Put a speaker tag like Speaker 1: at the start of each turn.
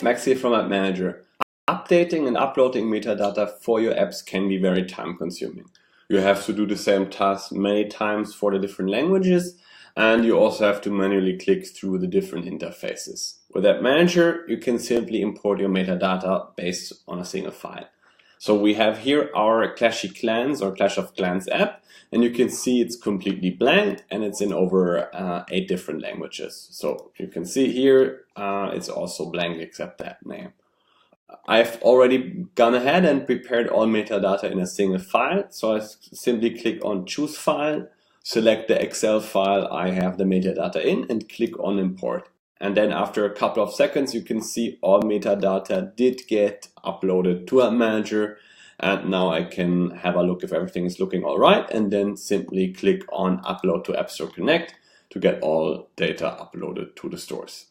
Speaker 1: Max here from AppManager. Updating and uploading metadata for your apps can be very time consuming. You have to do the same task many times for the different languages, and you also have to manually click through the different interfaces. With AppManager, you can simply import your metadata based on a single file. So we have here our Clash of Clans app, and you can see it's completely blank and it's in over 8 different languages. So you can see here it's also blank except that name. I've already gone ahead and prepared all metadata in a single file. So I simply click on Choose File, select the Excel file I have the metadata in, and click on Import. And then after a couple of seconds, you can see all metadata did get uploaded to AppManager. And now I can have a look if everything is looking all right, and then simply click on Upload to App Store Connect to get all data uploaded to the stores.